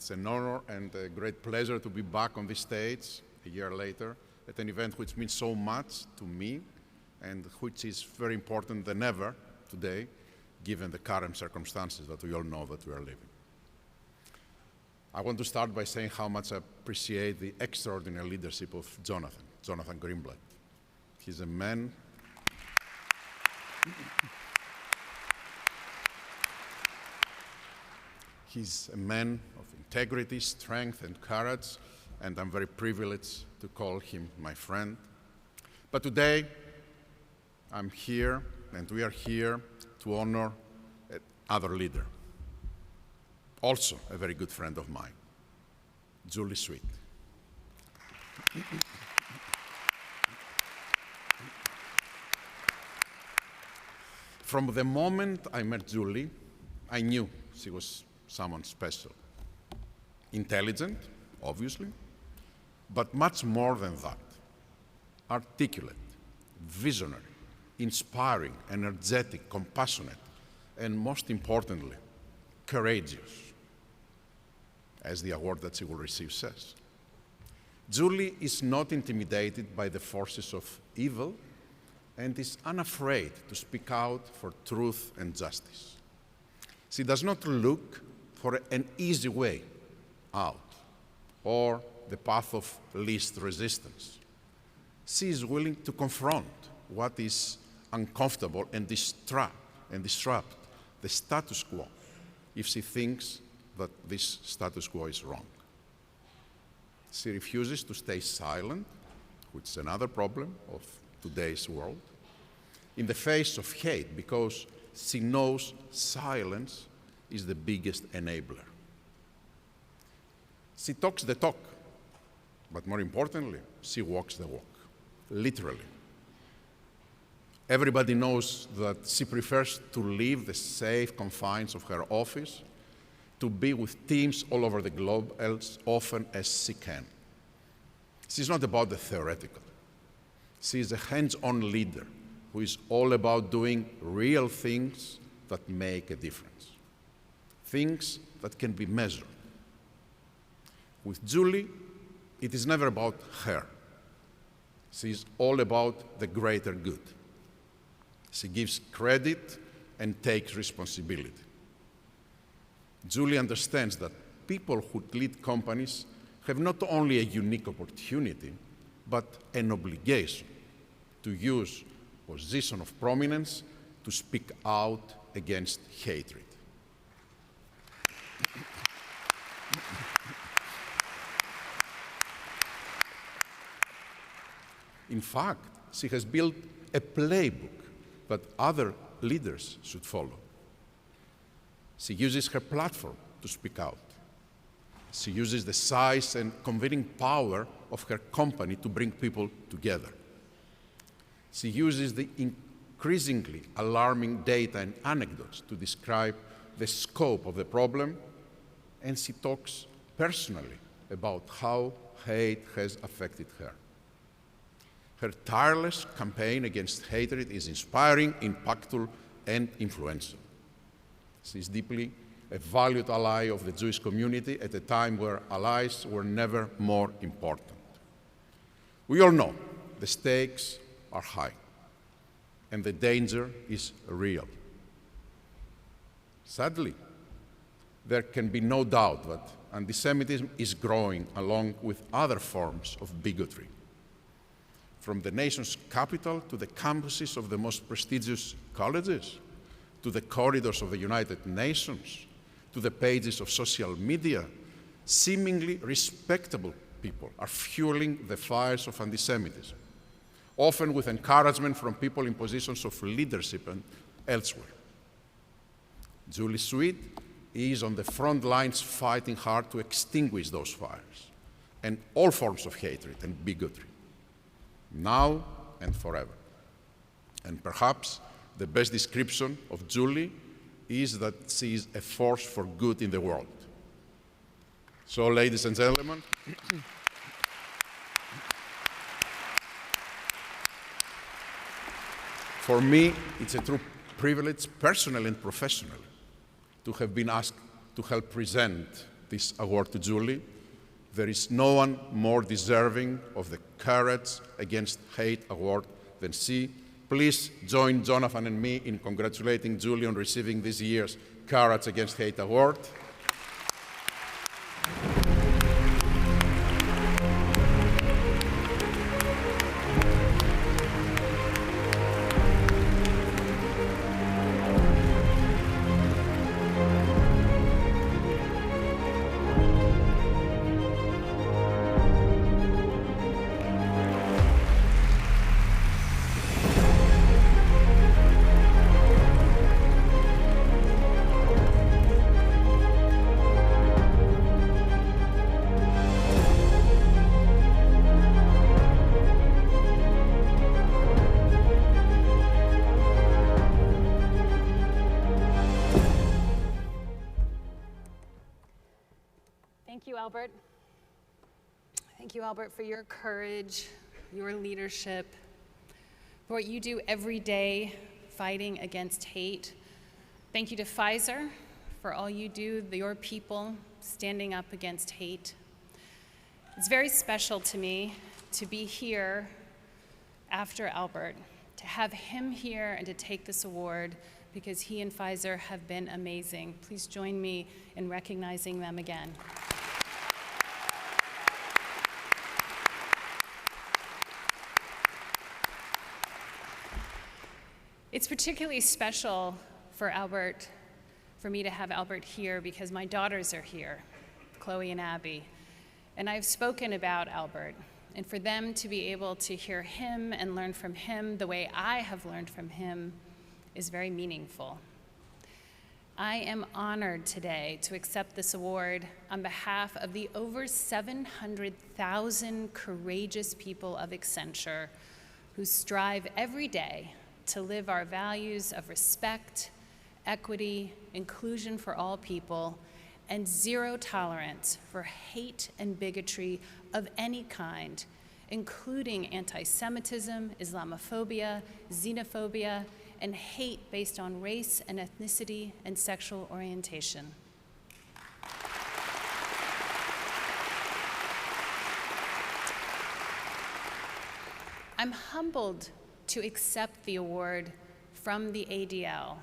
It's an honor and a great pleasure to be back on this stage a year later at an event which means so much to me and which is very important than ever today, given the current circumstances that we all know that we are living. I want to start by saying how much I appreciate the extraordinary leadership of Jonathan Greenblatt. He's a man He's a man of integrity, strength, and courage, and I'm very privileged to call him my friend. But today, I'm here, and we are here to honor another leader, also a very good friend of mine, Julie Sweet. From the moment I met Julie, I knew she was someone special. Intelligent, obviously, but much more than that. Articulate, visionary, inspiring, energetic, compassionate, and most importantly, courageous, as the award that she will receive says. Julie is not intimidated by the forces of evil and is unafraid to speak out for truth and justice. She does not look for an easy way out or the path of least resistance. She is willing to confront what is uncomfortable and disrupt the status quo if she thinks that this status quo is wrong. She refuses to stay silent, which is another problem of today's world, in the face of hate, because she knows silence is the biggest enabler. She talks the talk, but more importantly, she walks the walk, literally. Everybody knows that she prefers to leave the safe confines of her office to be with teams all over the globe as often as she can. She's not about the theoretical. She is a hands-on leader who is all about doing real things that make a difference, things that can be measured. With Julie, it is never about her. She is all about the greater good. She gives credit and takes responsibility. Julie understands that people who lead companies have not only a unique opportunity, but an obligation to use position of prominence to speak out against hatred. In fact, she has built a playbook that other leaders should follow. She uses her platform to speak out. She uses the size and convening power of her company to bring people together. She uses the increasingly alarming data and anecdotes to describe the scope of the problem, and she talks personally about how hate has affected her. Her tireless campaign against hatred is inspiring, impactful, and influential. She is deeply a valued ally of the Jewish community at a time where allies were never more important. We all know the stakes are high, and the danger is real. Sadly, there can be no doubt that anti-Semitism is growing along with other forms of bigotry. From the nation's capital to the campuses of the most prestigious colleges, to the corridors of the United Nations, to the pages of social media, seemingly respectable people are fueling the fires of anti-Semitism, often with encouragement from people in positions of leadership and elsewhere. Julie Sweet is on the front lines fighting hard to extinguish those fires and all forms of hatred and bigotry, now and forever. And perhaps the best description of Julie is that she is a force for good in the world. So, ladies and gentlemen, for me, it's a true privilege, personally and professionally, to have been asked to help present this award to Julie. There is no one more deserving of the Courage Against Hate Award than she. Please join Jonathan and me in congratulating Julie on receiving this year's Courage Against Hate Award. Thank you, Albert. Thank you, Albert, for your courage, your leadership, for what you do every day fighting against hate. Thank you to Pfizer for all you do, your people standing up against hate. It's very special to me to be here after Albert, to have him here and to take this award because he and Pfizer have been amazing. Please join me in recognizing them again. It's particularly special for Albert, for me to have Albert here because my daughters are here, Chloe and Abby. And I've spoken about Albert, and for them to be able to hear him and learn from him the way I have learned from him is very meaningful. I am honored today to accept this award on behalf of the over 700,000 courageous people of Accenture who strive every day to live our values of respect, equity, inclusion for all people, and zero tolerance for hate and bigotry of any kind, including anti-Semitism, Islamophobia, xenophobia, and hate based on race and ethnicity and sexual orientation. I'm humbled to accept the award from the ADL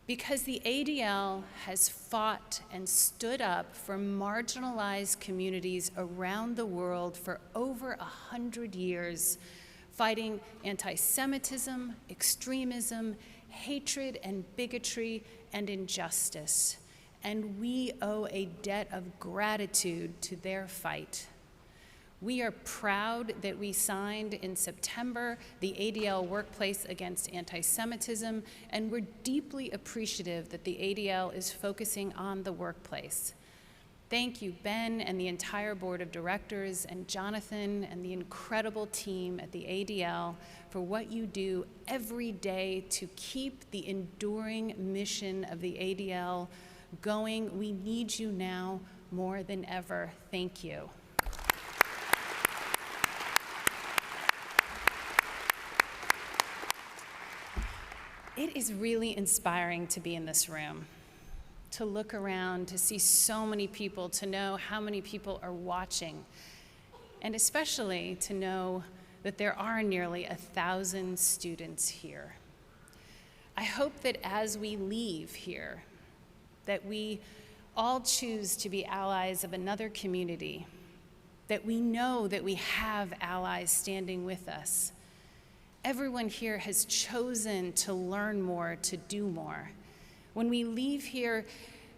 because the ADL has fought and stood up for marginalized communities around the world for over 100 years, fighting anti-Semitism, extremism, hatred and bigotry and injustice. And we owe a debt of gratitude to their fight. We are proud that we signed in September the ADL Workplace Against Anti-Semitism, and we're deeply appreciative that the ADL is focusing on the workplace. Thank you, Ben, and the entire board of directors, and Jonathan, and the incredible team at the ADL for what you do every day to keep the enduring mission of the ADL going. We need you now more than ever. Thank you. It is really inspiring to be in this room, to look around, to see so many people, to know how many people are watching, and especially to know that there are nearly 1,000 students here. I hope that as we leave here, that we all choose to be allies of another community, that we know that we have allies standing with us. Everyone here has chosen to learn more, to do more. When we leave here,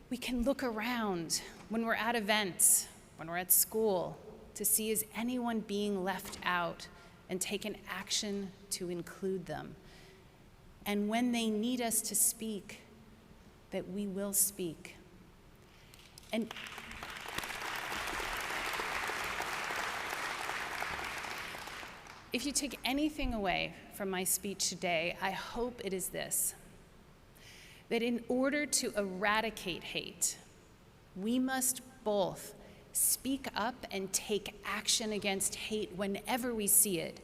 we can look around when we're at events, when we're at school, to see is anyone being left out and take an action to include them. And when they need us to speak, that we will speak. And if you take anything away from my speech today, I hope it is this: that in order to eradicate hate, we must both speak up and take action against hate whenever we see it,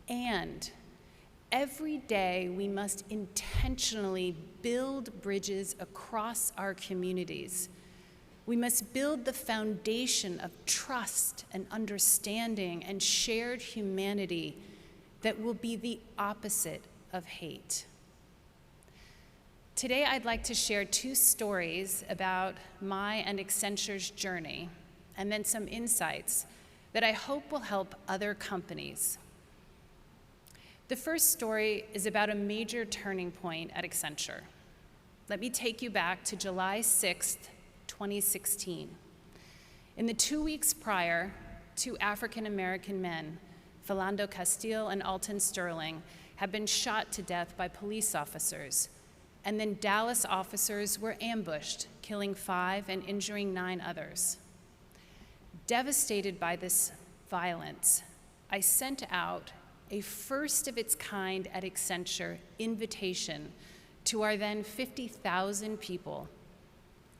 and every day we must intentionally build bridges across our communities We must build the foundation of trust and understanding and shared humanity that will be the opposite of hate. Today, I'd like to share 2 stories about my and Accenture's journey, and then some insights that I hope will help other companies. The first story is about a major turning point at Accenture. Let me take you back to July 6th, 2016. In the 2 weeks prior, 2 African-American men, Philando Castile and Alton Sterling, had been shot to death by police officers, and then Dallas officers were ambushed, killing 5 and injuring 9 others. Devastated by this violence, I sent out a first-of-its-kind at Accenture invitation to our then 50,000 people,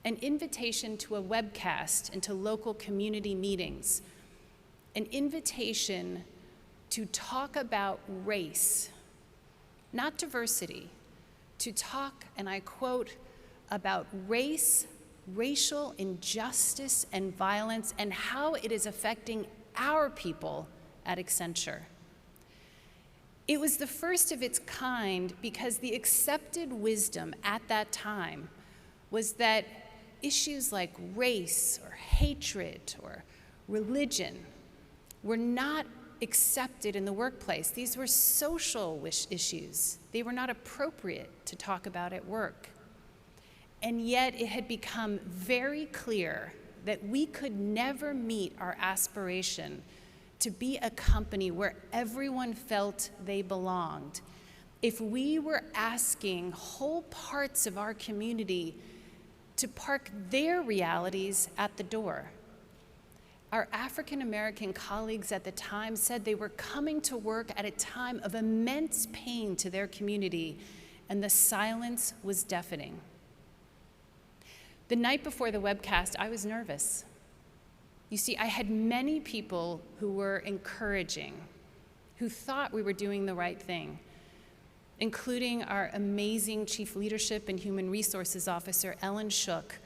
an invitation to a webcast and to local community meetings, an invitation to talk about race, not diversity, to talk, and I quote, about race, racial injustice and violence, and how it is affecting our people at Accenture. It was the first of its kind because the accepted wisdom at that time was that issues like race or hatred or religion were not accepted in the workplace. These were social issues. They were not appropriate to talk about at work. And yet it had become very clear that we could never meet our aspiration to be a company where everyone felt they belonged if we were asking whole parts of our community to park their realities at the door. Our African American colleagues at the time said they were coming to work at a time of immense pain to their community, and the silence was deafening. The night before the webcast, I was nervous. You see, I had many people who were encouraging, who thought we were doing the right thing, including our amazing Chief Leadership and Human Resources Officer, Ellen Shook,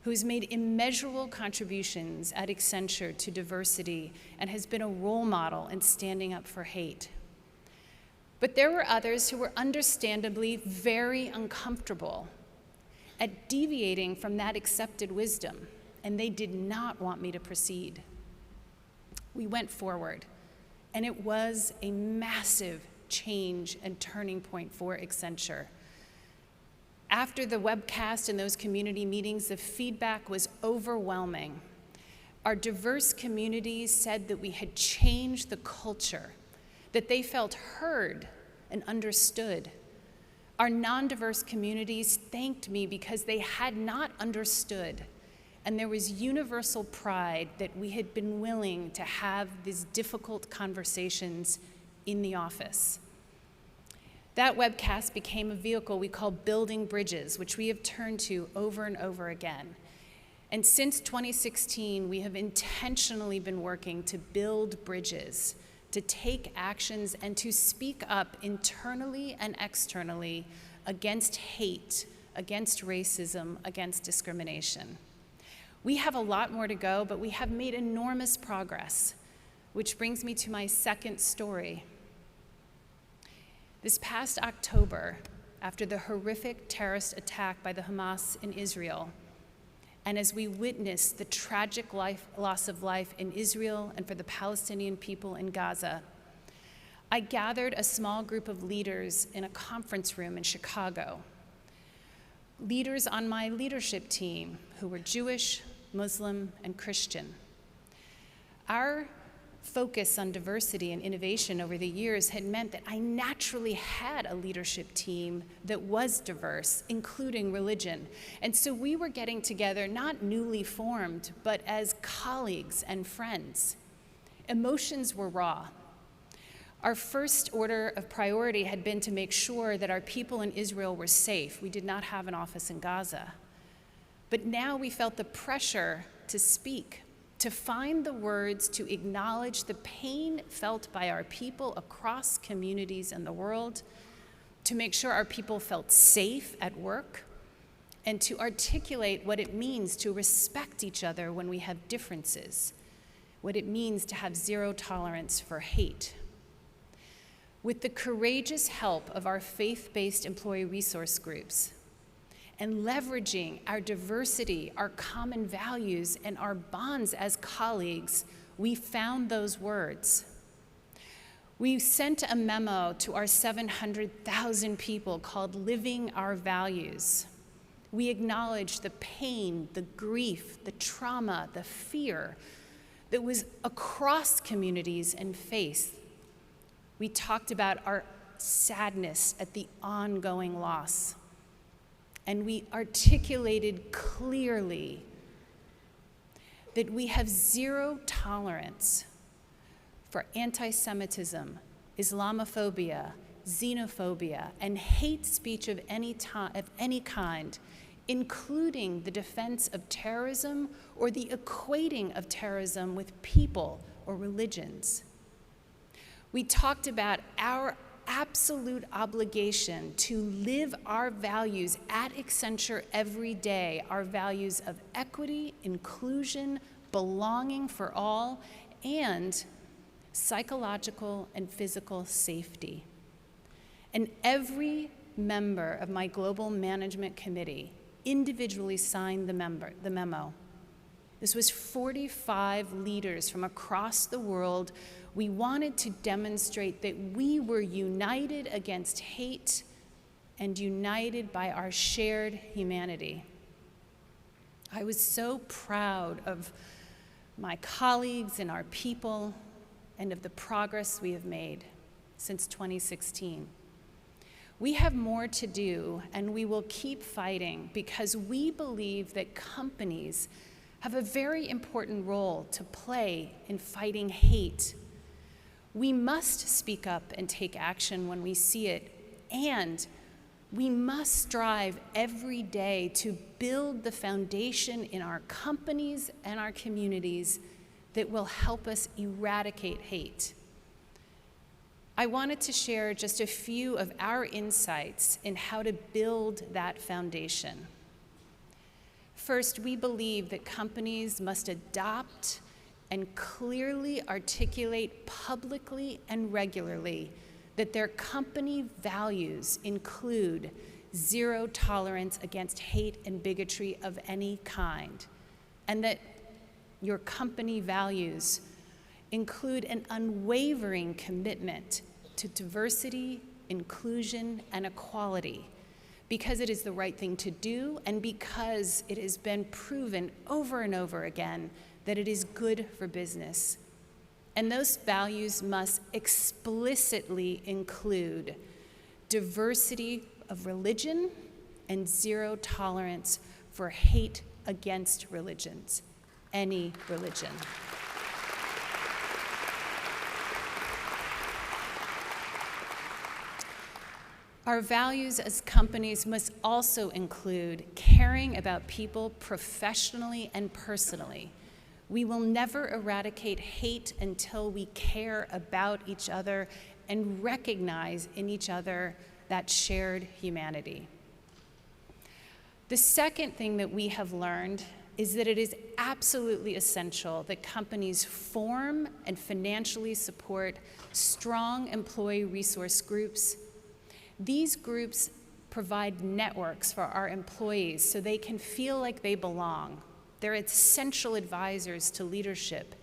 who's made immeasurable contributions at Accenture to diversity and has been a role model in standing up for hate. But there were others who were understandably very uncomfortable at deviating from that accepted wisdom, and they did not want me to proceed. We went forward, and it was a massive change and turning point for Accenture. After the webcast and those community meetings, the feedback was overwhelming. Our diverse communities said that we had changed the culture, that they felt heard and understood. Our non-diverse communities thanked me because they had not understood, and there was universal pride that we had been willing to have these difficult conversations in the office. That webcast became a vehicle we call Building Bridges, which we have turned to over and over again. And since 2016, we have intentionally been working to build bridges, to take actions, and to speak up internally and externally against hate, against racism, against discrimination. We have a lot more to go, but we have made enormous progress, which brings me to my second story. This past October, after the horrific terrorist attack by the Hamas in Israel, and as we witnessed the tragic loss of life in Israel and for the Palestinian people in Gaza, I gathered a small group of leaders in a conference room in Chicago. Leaders on my leadership team who were Jewish, Muslim, and Christian. Our focus on diversity and innovation over the years had meant that I naturally had a leadership team that was diverse, including religion. And so we were getting together, not newly formed, but as colleagues and friends. Emotions were raw. Our first order of priority had been to make sure that our people in Israel were safe. We did not have an office in Gaza. But now we felt the pressure to speak, to find the words to acknowledge the pain felt by our people across communities in the world, to make sure our people felt safe at work, and to articulate what it means to respect each other when we have differences, what it means to have zero tolerance for hate. With the courageous help of our faith-based employee resource groups, and leveraging our diversity, our common values, and our bonds as colleagues, we found those words. We sent a memo to our 700,000 people called Living Our Values. We acknowledged the pain, the grief, the trauma, the fear that was across communities and faith. We talked about our sadness at the ongoing loss. And we articulated clearly that we have zero tolerance for anti-Semitism, Islamophobia, xenophobia, and hate speech of any kind, including the defense of terrorism or the equating of terrorism with people or religions. We talked about our absolute obligation to live our values at Accenture every day, our values of equity, inclusion, belonging for all, and psychological and physical safety. And every member of my global management committee individually signed the memo. This was 45 leaders from across the world. We wanted to demonstrate that we were united against hate and united by our shared humanity. I was so proud of my colleagues and our people and of the progress we have made since 2016. We have more to do, and we will keep fighting because we believe that companies have a very important role to play in fighting hate. We must speak up and take action when we see it, and we must strive every day to build the foundation in our companies and our communities that will help us eradicate hate. I wanted to share just a few of our insights in how to build that foundation. First, we believe that companies must adopt and clearly articulate publicly and regularly that their company values include zero tolerance against hate and bigotry of any kind, and that your company values include an unwavering commitment to diversity, inclusion, and equality, because it is the right thing to do and because it has been proven over and over again that it is good for business. And those values must explicitly include diversity of religion and zero tolerance for hate against religions, any religion. Our values as companies must also include caring about people professionally and personally. We will never eradicate hate until we care about each other and recognize in each other that shared humanity. The second thing that we have learned is that it is absolutely essential that companies form and financially support strong employee resource groups. These groups provide networks for our employees so they can feel like they belong. They're essential advisors to leadership.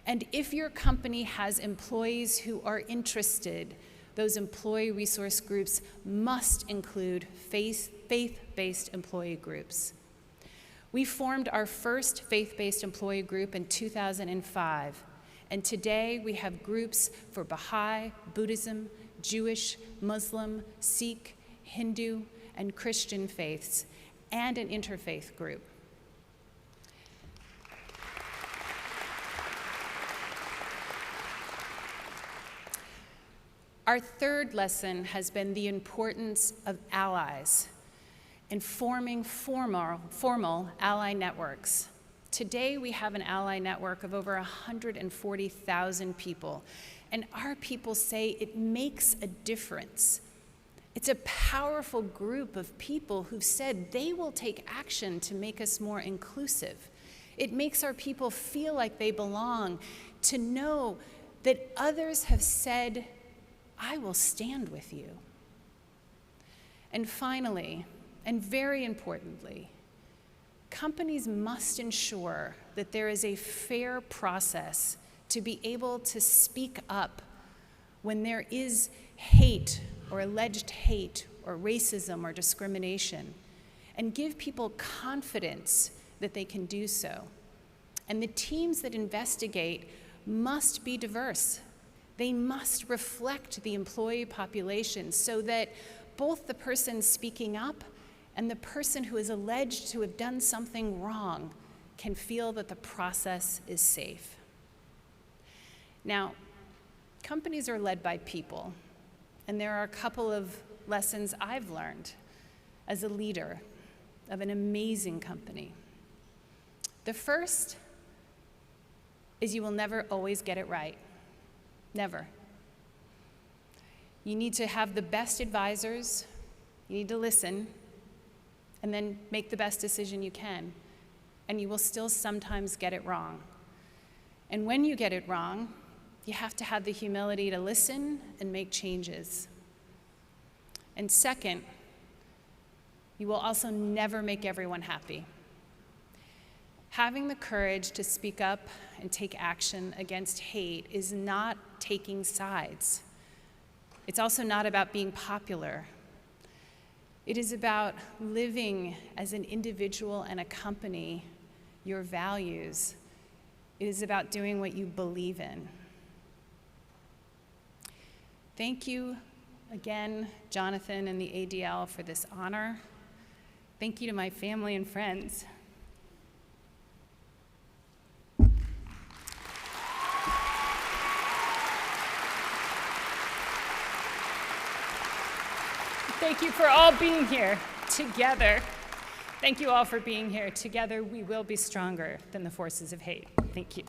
And if your company has employees who are interested, those employee resource groups must include faith-based employee groups. We formed our first faith-based employee group in 2005, and today we have groups for Baha'i, Buddhism, Jewish, Muslim, Sikh, Hindu, and Christian faiths, and an interfaith group. Our third lesson has been the importance of allies and forming formal ally networks. Today we have an ally network of over 140,000 people, and our people say it makes a difference It's a powerful group of people who've said they will take action to make us more inclusive. It makes our people feel like they belong, to know that others have said, I will stand with you. And finally, and very importantly, companies must ensure that there is a fair process to be able to speak up when there is hate or alleged hate or racism or discrimination, and give people confidence that they can do so. And the teams that investigate must be diverse. They must reflect the employee population so that both the person speaking up and the person who is alleged to have done something wrong can feel that the process is safe. Now, companies are led by people, and there are a couple of lessons I've learned as a leader of an amazing company. The first is you will never always get it right. Never. You need to have the best advisors, you need to listen, and then make the best decision you can. And you will still sometimes get it wrong. And when you get it wrong, you have to have the humility to listen and make changes. And second, you will also never make everyone happy. Having the courage to speak up and take action against hate is not taking sides. It's also not about being popular. It is about living as an individual and a company your values. It is about doing what you believe in. Thank you again, Jonathan and the ADL, for this honor. Thank you to my family and friends. Thank you for all being here together. Thank you all for being here. Together, we will be stronger than the forces of hate. Thank you.